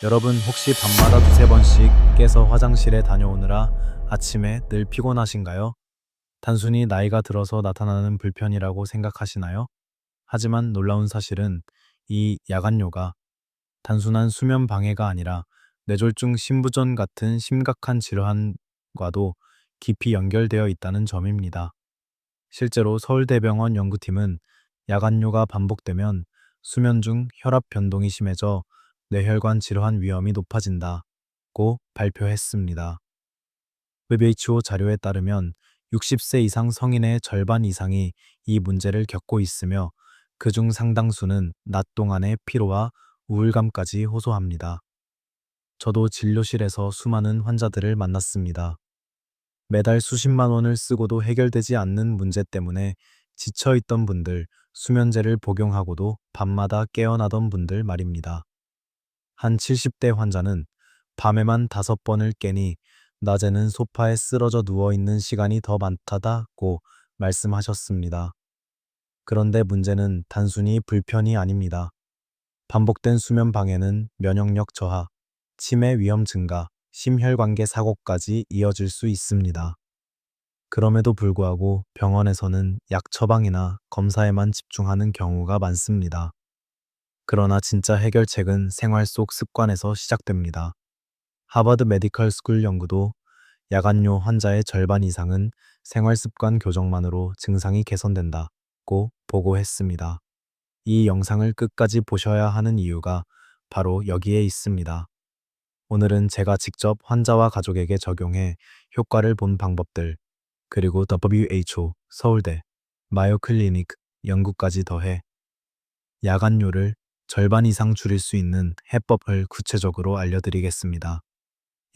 여러분 혹시 밤마다 두세 번씩 깨서 화장실에 다녀오느라 아침에 늘 피곤하신가요? 단순히 나이가 들어서 나타나는 불편이라고 생각하시나요? 하지만 놀라운 사실은 이 야간요가 단순한 수면 방해가 아니라 뇌졸중 신부전 같은 심각한 질환과도 깊이 연결되어 있다는 점입니다. 실제로 서울대병원 연구팀은 야간요가 반복되면 수면 중 혈압 변동이 심해져 뇌혈관 질환 위험이 높아진다고 발표했습니다. WHO 자료에 따르면 60세 이상 성인의 절반 이상이 이 문제를 겪고 있으며 그중 상당수는 낮 동안의 피로와 우울감까지 호소합니다. 저도 진료실에서 수많은 환자들을 만났습니다. 매달 수십만 원을 쓰고도 해결되지 않는 문제 때문에 지쳐있던 분들, 수면제를 복용하고도 밤마다 깨어나던 분들 말입니다. 한 70대 환자는 밤에만 5번을 깨니 낮에는 소파에 쓰러져 누워있는 시간이 더 많다고 말씀하셨습니다. 그런데 문제는 단순히 불편이 아닙니다. 반복된 수면 방해는 면역력 저하, 치매 위험 증가, 심혈관계 사고까지 이어질 수 있습니다. 그럼에도 불구하고 병원에서는 약 처방이나 검사에만 집중하는 경우가 많습니다. 그러나 진짜 해결책은 생활 속 습관에서 시작됩니다. 하버드 메디컬 스쿨 연구도 야간요 환자의 절반 이상은 생활 습관 교정만으로 증상이 개선된다고 보고했습니다. 이 영상을 끝까지 보셔야 하는 이유가 바로 여기에 있습니다. 오늘은 제가 직접 환자와 가족에게 적용해 효과를 본 방법들, 그리고 WHO, 서울대, 마요 클리닉 연구까지 더해 야간요를 절반 이상 줄일 수 있는 해법을 구체적으로 알려드리겠습니다.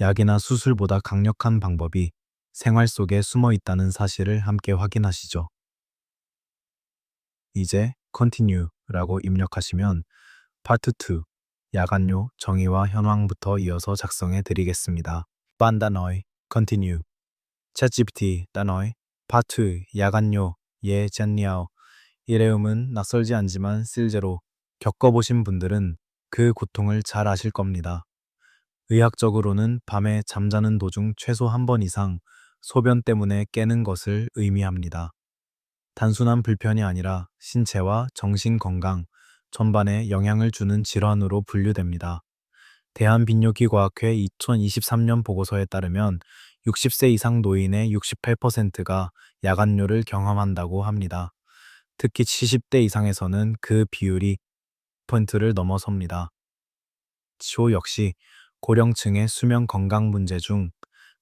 약이나 수술보다 강력한 방법이 생활 속에 숨어 있다는 사실을 함께 확인하시죠. 이제 Continue라고 입력하시면 파트 2, 야간요 정의와 현황부터 이어서 작성해 드리겠습니다. 반다너이 Continue 챗GPT 다너이 파트 야간요 예 젠니아오 이래음은 낯설지 않지만 실제로 겪어보신 분들은 그 고통을 잘 아실 겁니다. 의학적으로는 밤에 잠자는 도중 최소 한 번 이상 소변 때문에 깨는 것을 의미합니다. 단순한 불편이 아니라 신체와 정신 건강 전반에 영향을 주는 질환으로 분류됩니다. 대한빈뇨기과학회 2023년 보고서에 따르면 60세 이상 노인의 68%가 야간뇨를 경험한다고 합니다. 특히 70대 이상에서는 그 비율이 10%를 넘어섭니다. 치오 역시 고령층의 수면 건강 문제 중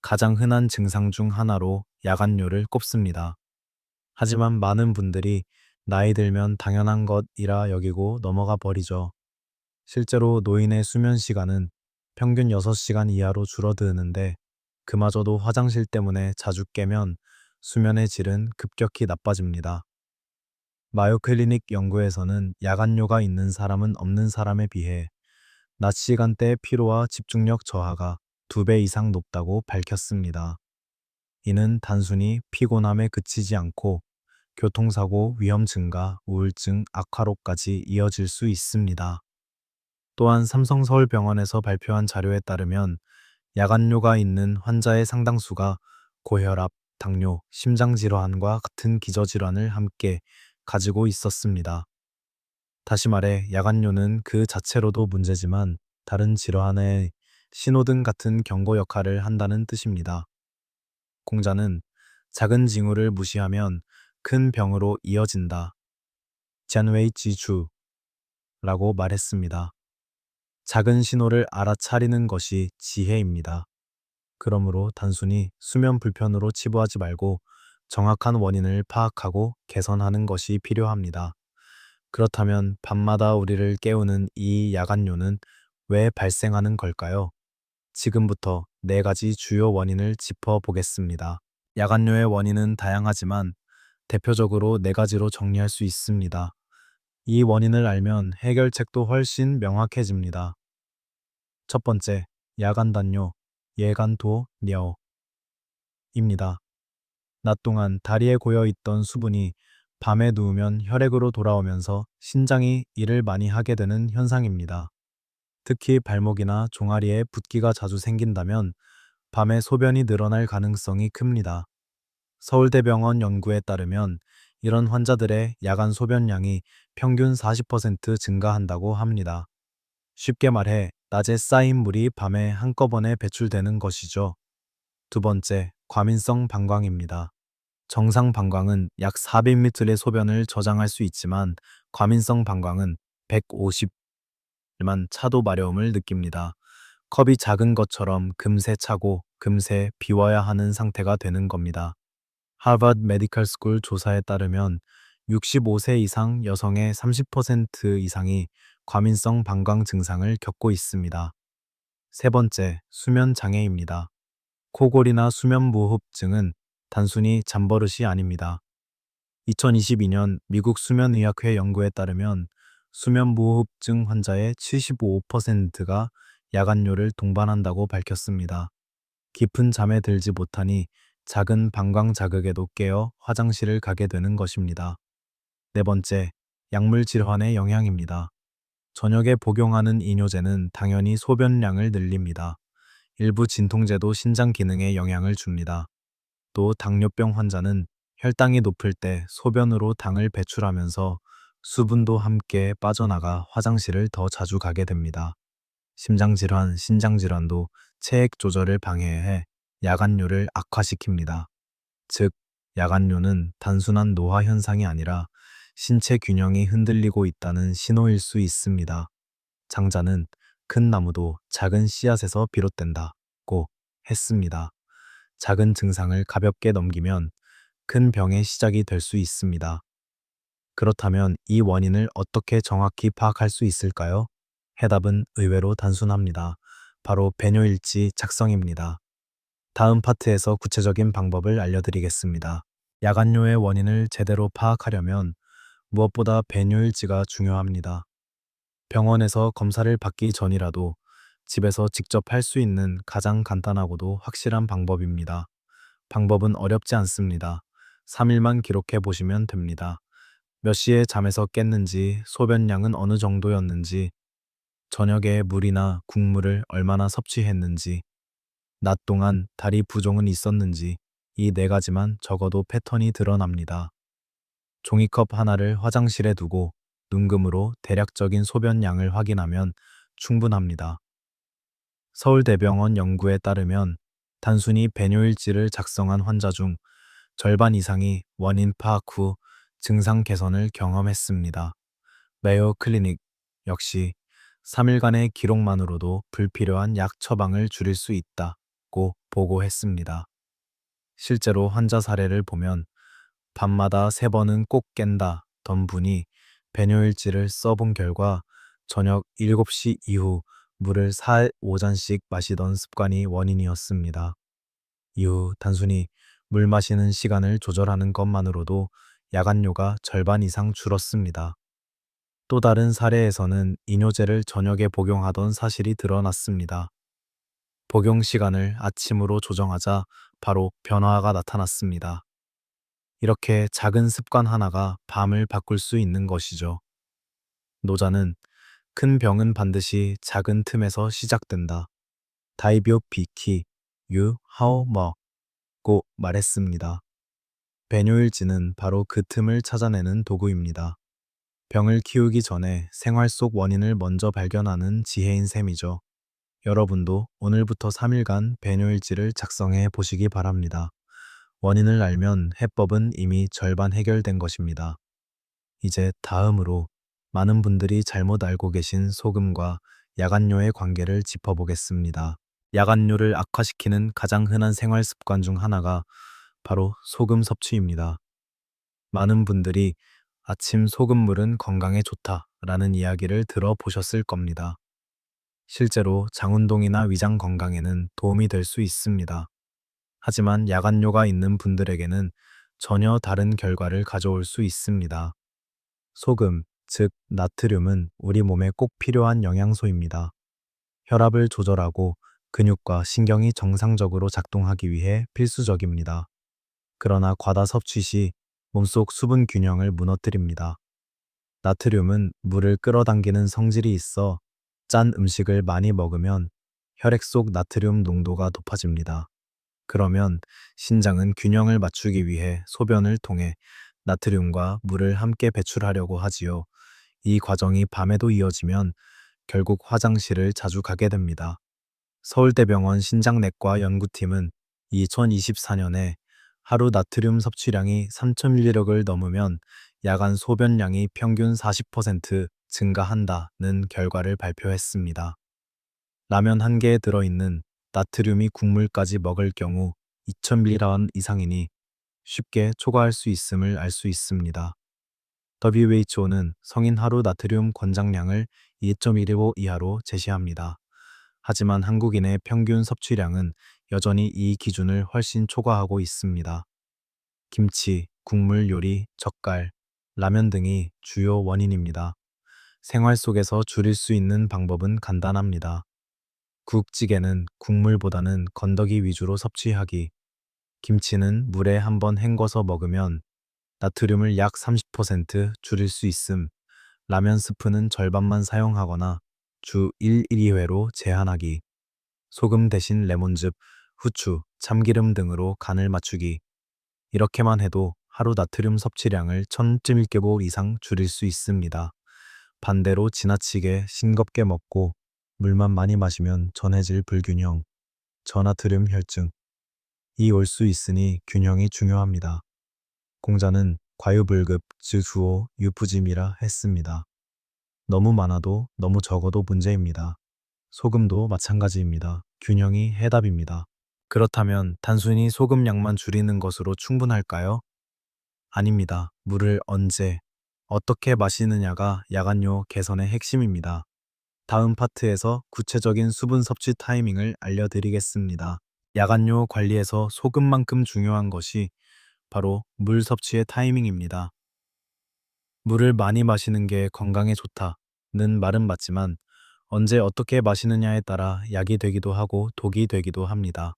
가장 흔한 증상 중 하나로 야간뇨를 꼽습니다. 하지만 많은 분들이 나이 들면 당연한 것이라 여기고 넘어가 버리죠. 실제로 노인의 수면 시간은 평균 6시간 이하로 줄어드는데 그마저도 화장실 때문에 자주 깨면 수면의 질은 급격히 나빠집니다. 마요 클리닉 연구에서는 야간뇨가 있는 사람은 없는 사람에 비해 낮 시간대 피로와 집중력 저하가 2배 이상 높다고 밝혔습니다. 이는 단순히 피곤함에 그치지 않고 교통사고 위험 증가, 우울증 악화로까지 이어질 수 있습니다. 또한 삼성서울병원에서 발표한 자료에 따르면 야간뇨가 있는 환자의 상당수가 고혈압, 당뇨, 심장질환과 같은 기저질환을 함께 가지고 있었습니다. 다시 말해 야간뇨는 그 자체로도 문제지만 다른 질환의 신호등 같은 경고 역할을 한다는 뜻입니다. 공자는 작은 징후를 무시하면 큰 병으로 이어진다. 잔웨이 지주라고 말했습니다. 작은 신호를 알아차리는 것이 지혜입니다. 그러므로 단순히 수면 불편으로 치부하지 말고 정확한 원인을 파악하고 개선하는 것이 필요합니다. 그렇다면 밤마다 우리를 깨우는 이 야간뇨는 왜 발생하는 걸까요? 지금부터 4가지 주요 원인을 짚어보겠습니다. 야간뇨의 원인은 다양하지만 대표적으로 4가지로 정리할 수 있습니다. 이 원인을 알면 해결책도 훨씬 명확해집니다. 첫 번째, 야간단뇨, 예간도뇨입니다. 낮 동안 다리에 고여있던 수분이 밤에 누우면 혈액으로 돌아오면서 신장이 일을 많이 하게 되는 현상입니다. 특히 발목이나 종아리에 붓기가 자주 생긴다면 밤에 소변이 늘어날 가능성이 큽니다. 서울대병원 연구에 따르면 이런 환자들의 야간 소변량이 평균 40% 증가한다고 합니다. 쉽게 말해, 낮에 쌓인 물이 밤에 한꺼번에 배출되는 것이죠. 두 번째, 과민성 방광입니다. 정상 방광은 약 400ml의 소변을 저장할 수 있지만 과민성 방광은 150만 차도 마려움을 느낍니다. 컵이 작은 것처럼 금세 차고 금세 비워야 하는 상태가 되는 겁니다. 하버드 메디컬 스쿨 조사에 따르면 65세 이상 여성의 30% 이상이 과민성 방광 증상을 겪고 있습니다. 세 번째, 수면 장애입니다. 코골이나 수면무호흡증은 단순히 잠버릇이 아닙니다. 2022년 미국 수면의학회 연구에 따르면 수면무호흡증 환자의 75%가 야간뇨를 동반한다고 밝혔습니다. 깊은 잠에 들지 못하니 작은 방광 자극에도 깨어 화장실을 가게 되는 것입니다. 네 번째, 약물 질환의 영향입니다. 저녁에 복용하는 이뇨제는 당연히 소변량을 늘립니다. 일부 진통제도 신장 기능에 영향을 줍니다. 또 당뇨병 환자는 혈당이 높을 때 소변으로 당을 배출하면서 수분도 함께 빠져나가 화장실을 더 자주 가게 됩니다. 심장질환, 신장질환도 체액 조절을 방해해 야간뇨를 악화시킵니다. 즉, 야간뇨는 단순한 노화 현상이 아니라 신체 균형이 흔들리고 있다는 신호일 수 있습니다. 장자는 큰 나무도 작은 씨앗에서 비롯된다고 했습니다. 작은 증상을 가볍게 넘기면 큰 병의 시작이 될 수 있습니다. 그렇다면 이 원인을 어떻게 정확히 파악할 수 있을까요? 해답은 의외로 단순합니다. 바로 배뇨일지 작성입니다. 다음 파트에서 구체적인 방법을 알려드리겠습니다. 야간뇨의 원인을 제대로 파악하려면 무엇보다 배뇨일지가 중요합니다. 병원에서 검사를 받기 전이라도 집에서 직접 할 수 있는 가장 간단하고도 확실한 방법입니다. 방법은 어렵지 않습니다. 3일만 기록해 보시면 됩니다. 몇 시에 잠에서 깼는지, 소변량은 어느 정도였는지, 저녁에 물이나 국물을 얼마나 섭취했는지, 낮 동안 다리 부종은 있었는지, 이 네 가지만 적어도 패턴이 드러납니다. 종이컵 하나를 화장실에 두고 눈금으로 대략적인 소변량을 확인하면 충분합니다. 서울대병원 연구에 따르면 단순히 배뇨일지를 작성한 환자 중 절반 이상이 원인 파악 후 증상 개선을 경험했습니다. 메요 클리닉 역시 3일간의 기록만으로도 불필요한 약 처방을 줄일 수 있다고 보고했습니다. 실제로 환자 사례를 보면 밤마다 3번은 꼭 깬다던 분이 배뇨일지를 써본 결과 저녁 7시 이후 물을 4, 5잔씩 마시던 습관이 원인이었습니다. 이후 단순히 물 마시는 시간을 조절하는 것만으로도 야간뇨가 절반 이상 줄었습니다. 또 다른 사례에서는 이뇨제를 저녁에 복용하던 사실이 드러났습니다. 복용 시간을 아침으로 조정하자 바로 변화가 나타났습니다. 이렇게 작은 습관 하나가 밤을 바꿀 수 있는 것이죠. 노자는 큰 병은 반드시 작은 틈에서 시작된다. 다이비오 비키 유 하오머고 말했습니다. 배뇨일지는 바로 그 틈을 찾아내는 도구입니다. 병을 키우기 전에 생활 속 원인을 먼저 발견하는 지혜인 셈이죠. 여러분도 오늘부터 3일간 배뇨일지를 작성해 보시기 바랍니다. 원인을 알면 해법은 이미 절반 해결된 것입니다. 이제 다음으로 많은 분들이 잘못 알고 계신 소금과 야간뇨의 관계를 짚어보겠습니다. 야간뇨를 악화시키는 가장 흔한 생활 습관 중 하나가 바로 소금 섭취입니다. 많은 분들이 아침 소금물은 건강에 좋다라는 이야기를 들어보셨을 겁니다. 실제로 장운동이나 위장 건강에는 도움이 될 수 있습니다. 하지만 야간뇨가 있는 분들에게는 전혀 다른 결과를 가져올 수 있습니다. 소금, 즉 나트륨은 우리 몸에 꼭 필요한 영양소입니다. 혈압을 조절하고 근육과 신경이 정상적으로 작동하기 위해 필수적입니다. 그러나 과다 섭취 시 몸속 수분 균형을 무너뜨립니다. 나트륨은 물을 끌어당기는 성질이 있어 짠 음식을 많이 먹으면 혈액 속 나트륨 농도가 높아집니다. 그러면 신장은 균형을 맞추기 위해 소변을 통해 나트륨과 물을 함께 배출하려고 하지요. 이 과정이 밤에도 이어지면 결국 화장실을 자주 가게 됩니다. 서울대병원 신장내과 연구팀은 2024년에 하루 나트륨 섭취량이 3,000mg을 넘으면 야간 소변량이 평균 40% 증가한다는 결과를 발표했습니다. 라면 한 개에 들어있는 나트륨이 국물까지 먹을 경우 2,000mg 이상이니 쉽게 초과할 수 있음을 알 수 있습니다. WHO는 성인 하루 나트륨 권장량을 2.15 이하로 제시합니다. 하지만 한국인의 평균 섭취량은 여전히 이 기준을 훨씬 초과하고 있습니다. 김치, 국물 요리, 젓갈, 라면 등이 주요 원인입니다. 생활 속에서 줄일 수 있는 방법은 간단합니다. 국찌개는 국물보다는 건더기 위주로 섭취하기, 김치는 물에 한번 헹궈서 먹으면 나트륨을 약 30% 줄일 수 있음, 라면 스프는 절반만 사용하거나 주 1, 2회로 제한하기, 소금 대신 레몬즙, 후추, 참기름 등으로 간을 맞추기. 이렇게만 해도 하루 나트륨 섭취량을 1,000mg 이상 줄일 수 있습니다. 반대로 지나치게 싱겁게 먹고 물만 많이 마시면 전해질 불균형, 저나트륨 혈증이 올 수 있으니 균형이 중요합니다. 공자는 과유불급, 주수오, 유푸짐이라 했습니다. 너무 많아도 너무 적어도 문제입니다. 소금도 마찬가지입니다. 균형이 해답입니다. 그렇다면 단순히 소금 양만 줄이는 것으로 충분할까요? 아닙니다. 물을 언제, 어떻게 마시느냐가 야간요 개선의 핵심입니다. 다음 파트에서 구체적인 수분 섭취 타이밍을 알려드리겠습니다. 야간요 관리에서 소금만큼 중요한 것이 바로 물 섭취의 타이밍입니다. 물을 많이 마시는 게 건강에 좋다는 말은 맞지만 언제 어떻게 마시느냐에 따라 약이 되기도 하고 독이 되기도 합니다.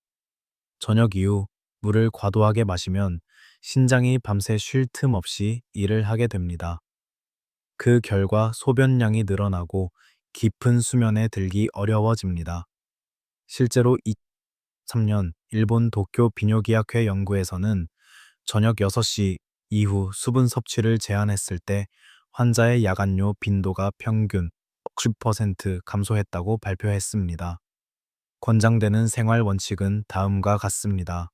저녁 이후 물을 과도하게 마시면 신장이 밤새 쉴 틈 없이 일을 하게 됩니다. 그 결과 소변량이 늘어나고 깊은 수면에 들기 어려워집니다. 실제로 2003년 일본 도쿄 비뇨기약회 연구에서는 저녁 6시 이후 수분 섭취를 제한했을 때 환자의 야간요 빈도가 평균 60% 감소했다고 발표했습니다. 권장되는 생활 원칙은 다음과 같습니다.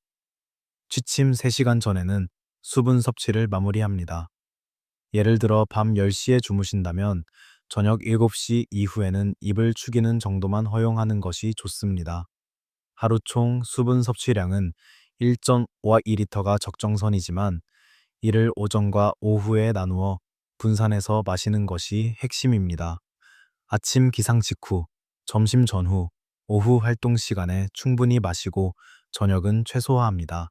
취침 3시간 전에는 수분 섭취를 마무리합니다. 예를 들어 밤 10시에 주무신다면 저녁 7시 이후에는 입을 축이는 정도만 허용하는 것이 좋습니다. 하루 총 수분 섭취량은 1.5와 2리터가 적정선이지만 이를 오전과 오후에 나누어 분산해서 마시는 것이 핵심입니다. 아침 기상 직후, 점심 전후, 오후 활동 시간에 충분히 마시고 저녁은 최소화합니다.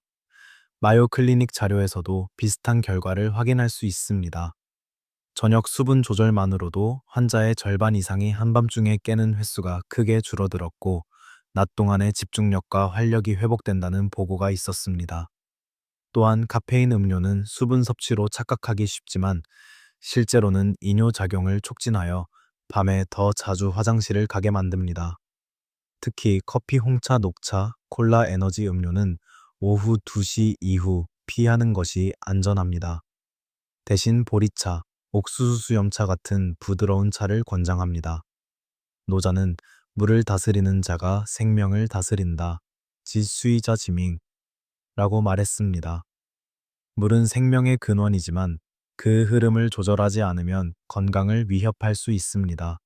마요 클리닉 자료에서도 비슷한 결과를 확인할 수 있습니다. 저녁 수분 조절만으로도 환자의 절반 이상이 한밤중에 깨는 횟수가 크게 줄어들었고, 낮 동안의 집중력과 활력이 회복된다는 보고가 있었습니다. 또한 카페인 음료는 수분 섭취로 착각하기 쉽지만 실제로는 이뇨작용을 촉진하여 밤에 더 자주 화장실을 가게 만듭니다. 특히 커피, 홍차, 녹차, 콜라 에너지 음료는 오후 2시 이후 피하는 것이 안전합니다. 대신 보리차, 옥수수 수염차 같은 부드러운 차를 권장합니다. 노자는 물을 다스리는 자가 생명을 다스린다. 지수이자 지밍라고 말했습니다. 물은 생명의 근원이지만 그 흐름을 조절하지 않으면 건강을 위협할 수 있습니다.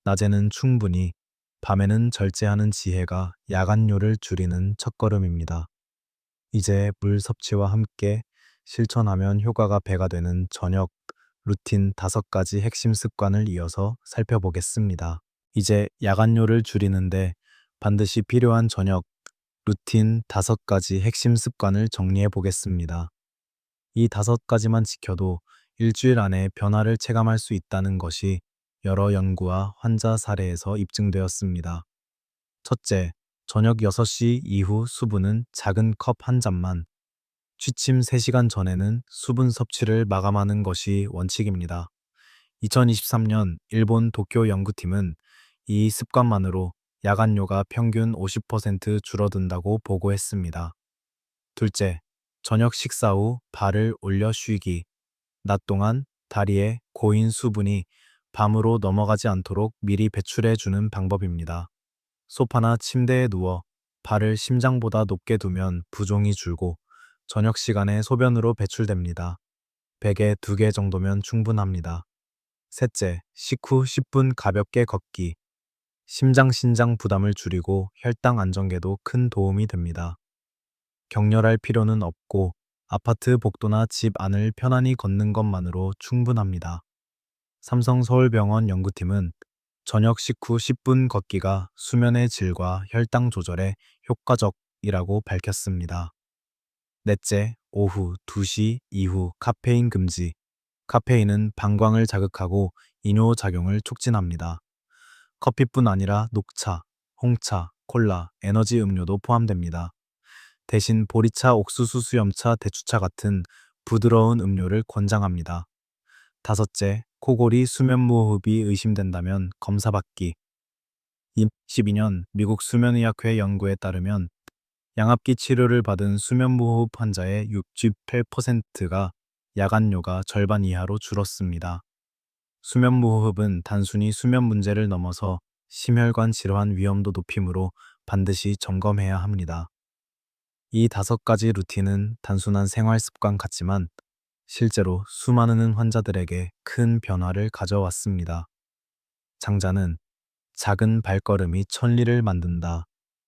낮에는 충분히, 밤에는 절제하는 지혜가 야간요를 줄이는 첫걸음입니다. 이제 물 섭취와 함께 실천하면 효과가 배가 되는 저녁 루틴 5가지 핵심 습관을 이어서 살펴보겠습니다. 이제 야간요를 줄이는데 반드시 필요한 저녁 루틴 5가지 핵심 습관을 정리해 보겠습니다. 이 5가지만 지켜도 일주일 안에 변화를 체감할 수 있다는 것이 여러 연구와 환자 사례에서 입증되었습니다. 첫째, 저녁 6시 이후 수분은 작은 컵 한 잔만, 취침 3시간 전에는 수분 섭취를 마감하는 것이 원칙입니다. 2023년 일본 도쿄 연구팀은 이 습관만으로 야간뇨가 평균 50% 줄어든다고 보고했습니다. 둘째, 저녁 식사 후 발을 올려 쉬기. 낮 동안 다리에 고인 수분이 밤으로 넘어가지 않도록 미리 배출해 주는 방법입니다. 소파나 침대에 누워 발을 심장보다 높게 두면 부종이 줄고 저녁 시간에 소변으로 배출됩니다. 베개 2개 정도면 충분합니다. 셋째, 식후 10분 가볍게 걷기. 심장 부담을 줄이고 혈당 안정에도 큰 도움이 됩니다. 격렬할 필요는 없고 아파트 복도나 집 안을 편안히 걷는 것만으로 충분합니다. 삼성서울병원 연구팀은 저녁 식후 10분 걷기가 수면의 질과 혈당 조절에 효과적이라고 밝혔습니다. 넷째, 오후 2시 이후 카페인 금지. 카페인은 방광을 자극하고 이뇨 작용을 촉진합니다. 커피뿐 아니라 녹차, 홍차, 콜라, 에너지 음료도 포함됩니다. 대신 보리차, 옥수수 수염차, 대추차 같은 부드러운 음료를 권장합니다. 다섯째, 코골이 수면무호흡이 의심된다면 검사받기. 2012년 미국 수면의학회 연구에 따르면 양압기 치료를 받은 수면무호흡 환자의 68%가 야간뇨가 절반 이하로 줄었습니다. 수면무호흡은 단순히 수면 문제를 넘어서 심혈관 질환 위험도 높이므로 반드시 점검해야 합니다. 이 5가지 루틴은 단순한 생활 습관 같지만 실제로 수많은 환자들에게 큰 변화를 가져왔습니다. 장자는 작은 발걸음이 천리를 만든다.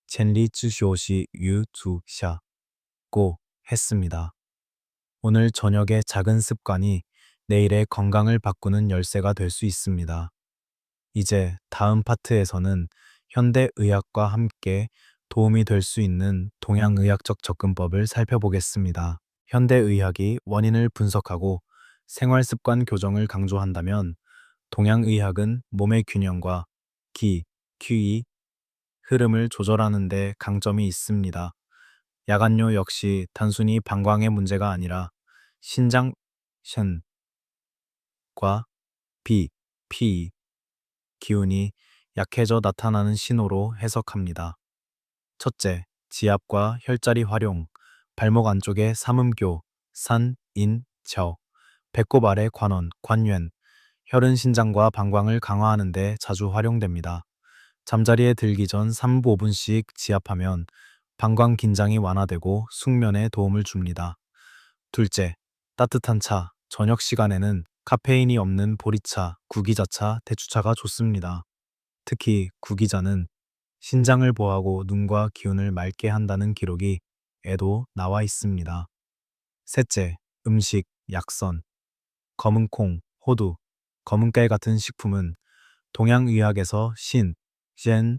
첸리 쯔쇼시 유투샤고 했습니다. 오늘 저녁의 작은 습관이 내일의 건강을 바꾸는 열쇠가 될 수 있습니다. 이제 다음 파트에서는 현대의학과 함께 도움이 될 수 있는 동양의학적 접근법을 살펴보겠습니다. 현대의학이 원인을 분석하고 생활습관 교정을 강조한다면 동양의학은 몸의 균형과 기, QE, 흐름을 조절하는 데 강점이 있습니다. 야간뇨 역시 단순히 방광의 문제가 아니라 신장, 션과 비, 피, 기운이 약해져 나타나는 신호로 해석합니다. 첫째, 지압과 혈자리 활용, 발목 안쪽의 삼음교, 산, 인, 저, 배꼽 아래 관원, 관uyền, 혈은 신장과 방광을 강화하는 데 자주 활용됩니다. 잠자리에 들기 전 3-5분씩 지압하면 방광 긴장이 완화되고 숙면에 도움을 줍니다. 둘째, 따뜻한 차, 저녁 시간에는 카페인이 없는 보리차, 구기자차, 대추차가 좋습니다. 특히 구기자는 신장을 보호하고 눈과 기운을 맑게 한다는 기록이 에도 나와 있습니다. 셋째, 음식, 약선, 검은 콩, 호두, 검은 깨 같은 식품은 동양의학에서 젠,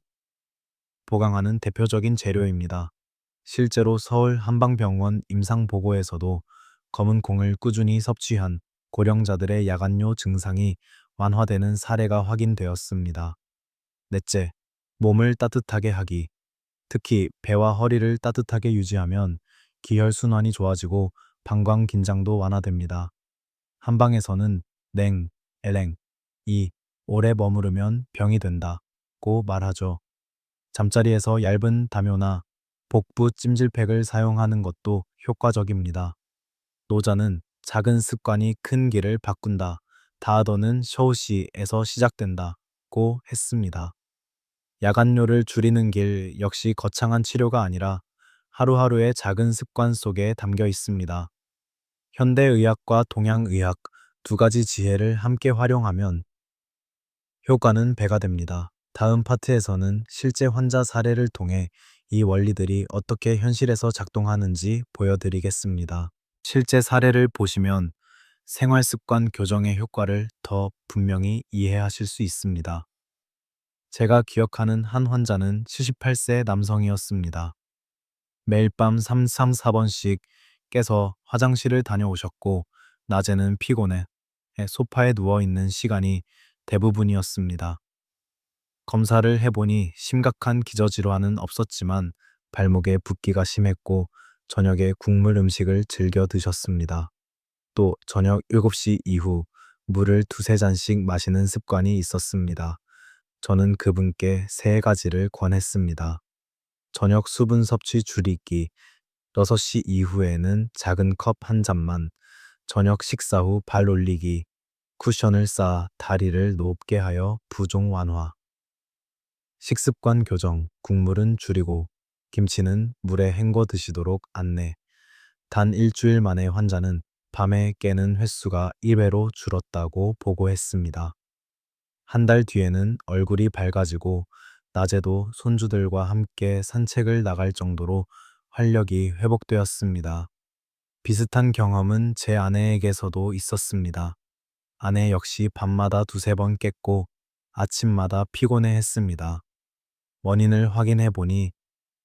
보강하는 대표적인 재료입니다. 실제로 서울 한방병원 임상보고에서도 검은 콩을 꾸준히 섭취한 고령자들의 야간뇨 증상이 완화되는 사례가 확인되었습니다. 넷째, 몸을 따뜻하게 하기. 특히 배와 허리를 따뜻하게 유지하면 기혈순환이 좋아지고 방광 긴장도 완화됩니다. 한방에서는 냉, 엘랭, 이 오래 머무르면 병이 된다고 말하죠. 잠자리에서 얇은 담요나 복부 찜질팩을 사용하는 것도 효과적입니다. 노자는 작은 습관이 큰 길을 바꾼다. 다하더는 셔우시에서 시작된다고 했습니다. 야간뇨를 줄이는 길 역시 거창한 치료가 아니라 하루하루의 작은 습관 속에 담겨 있습니다. 현대의학과 동양의학 2가지 지혜를 함께 활용하면 효과는 배가 됩니다. 다음 파트에서는 실제 환자 사례를 통해 이 원리들이 어떻게 현실에서 작동하는지 보여드리겠습니다. 실제 사례를 보시면 생활습관 교정의 효과를 더 분명히 이해하실 수 있습니다. 제가 기억하는 한 환자는 78세 남성이었습니다. 매일 밤 3-4번씩 깨서 화장실을 다녀오셨고 낮에는 피곤해 소파에 누워있는 시간이 대부분이었습니다. 검사를 해보니 심각한 기저질환은 없었지만 발목에 붓기가 심했고 저녁에 국물 음식을 즐겨 드셨습니다. 또 저녁 7시 이후 물을 2-3잔씩 마시는 습관이 있었습니다. 저는 그분께 세 가지를 권했습니다. 저녁 수분 섭취 줄이기, 6시 이후에는 작은 컵 한 잔만, 저녁 식사 후 발 올리기, 쿠션을 쌓아 다리를 높게 하여 부종 완화. 식습관 교정, 국물은 줄이고, 김치는 물에 헹궈 드시도록 안내. 단 일주일 만에 환자는 밤에 깨는 횟수가 1회로 줄었다고 보고했습니다. 한 달 뒤에는 얼굴이 밝아지고 낮에도 손주들과 함께 산책을 나갈 정도로 활력이 회복되었습니다. 비슷한 경험은 제 아내에게서도 있었습니다. 아내 역시 밤마다 두세 번 깼고 아침마다 피곤해 했습니다. 원인을 확인해 보니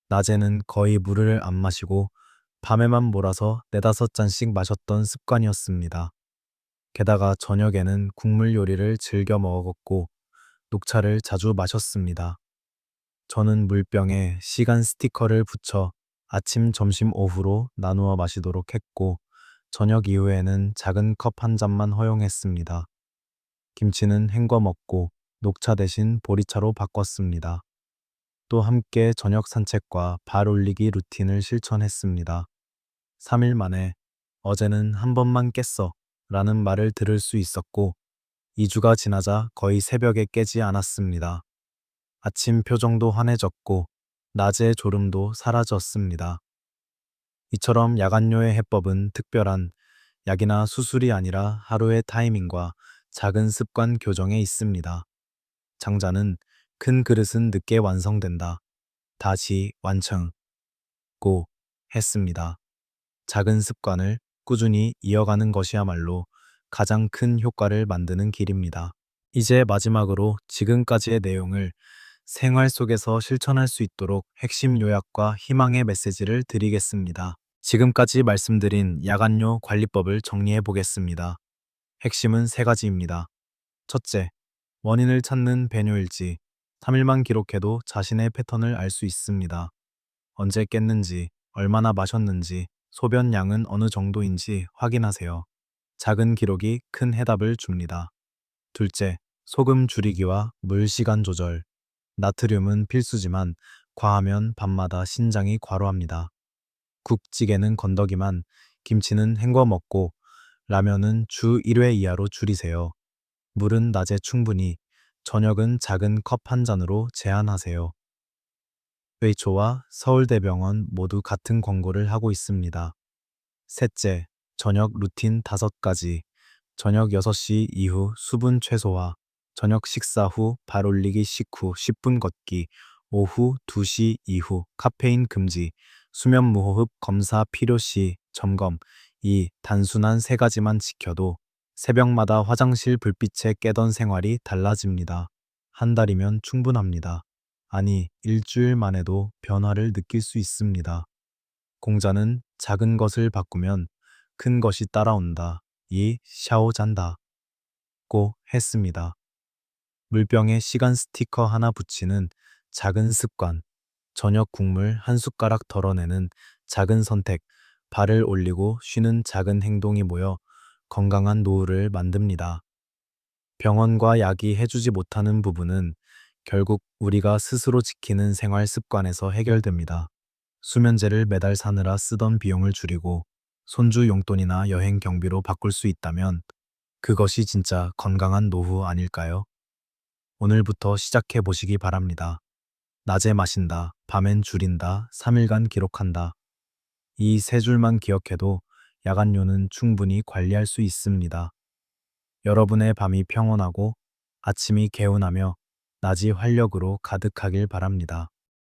낮에는 거의 물을 안 마시고 밤에만 몰아서 4~5잔씩 마셨던 습관이었습니다. 게다가 저녁에는 국물 요리를 즐겨 먹었고 녹차를 자주 마셨습니다. 저는 물병에 시간 스티커를 붙여 아침, 점심, 오후로 나누어 마시도록 했고 저녁 이후에는 작은 컵 한 잔만 허용했습니다. 김치는 헹궈 먹고 녹차 대신 보리차로 바꿨습니다. 또 함께 저녁 산책과 발 올리기 루틴을 실천했습니다. 3일 만에 어제는 한 번만 깼어 라는 말을 들을 수 있었고 2주가 지나자 거의 새벽에 깨지 않았습니다. 아침 표정도 환해졌고 낮의 졸음도 사라졌습니다. 이처럼 야간요의 해법은 특별한 약이나 수술이 아니라 하루의 타이밍과 작은 습관 교정에 있습니다. 장자는 큰 그릇은 늦게 완성된다. 다시 완성고 했습니다. 작은 습관을 꾸준히 이어가는 것이야말로 가장 큰 효과를 만드는 길입니다. 이제 마지막으로 지금까지의 내용을 생활 속에서 실천할 수 있도록 핵심 요약과 희망의 메시지를 드리겠습니다. 지금까지 말씀드린 야간요 관리법을 정리해 보겠습니다. 핵심은 세 가지입니다. 첫째, 원인을 찾는 배뇨일지. 3일만 기록해도 자신의 패턴을 알 수 있습니다. 언제 깼는지, 얼마나 마셨는지, 소변 양은 어느 정도인지 확인하세요. 작은 기록이 큰 해답을 줍니다. 둘째, 소금 줄이기와 물 시간 조절. 나트륨은 필수지만 과하면 밤마다 신장이 과로합니다. 국찌개는 건더기만, 김치는 헹궈 먹고 라면은 주 1회 이하로 줄이세요. 물은 낮에 충분히, 저녁은 작은 컵 한 잔으로 제한하세요. 웨이초와 서울대병원 모두 같은 권고를 하고 있습니다. 셋째, 저녁 루틴 5가지. 저녁 6시 이후 수분 최소화, 저녁 식사 후 발 올리기 식후 10분 걷기, 오후 2시 이후 카페인 금지, 수면 무호흡 검사 필요시 점검. 이 단순한 세 가지만 지켜도 새벽마다 화장실 불빛에 깨던 생활이 달라집니다. 한 달이면 충분합니다. 아니, 일주일만 해도 변화를 느낄 수 있습니다. 공자는 작은 것을 바꾸면 큰 것이 따라온다. 이 샤오잔다. 고 했습니다. 물병에 시간 스티커 하나 붙이는 작은 습관, 저녁 국물 한 숟가락 덜어내는 작은 선택, 발을 올리고 쉬는 작은 행동이 모여 건강한 노후를 만듭니다. 병원과 약이 해주지 못하는 부분은 결국 우리가 스스로 지키는 생활 습관에서 해결됩니다. 수면제를 매달 사느라 쓰던 비용을 줄이고 손주 용돈이나 여행 경비로 바꿀 수 있다면 그것이 진짜 건강한 노후 아닐까요? 오늘부터 시작해 보시기 바랍니다. 낮에 마신다, 밤엔 줄인다, 3일간 기록한다. 이 세 줄만 기억해도 야간료는 충분히 관리할 수 있습니다. 여러분의 밤이 평온하고 아침이 개운하며 낮이 활력으로 가득하길 바랍니다.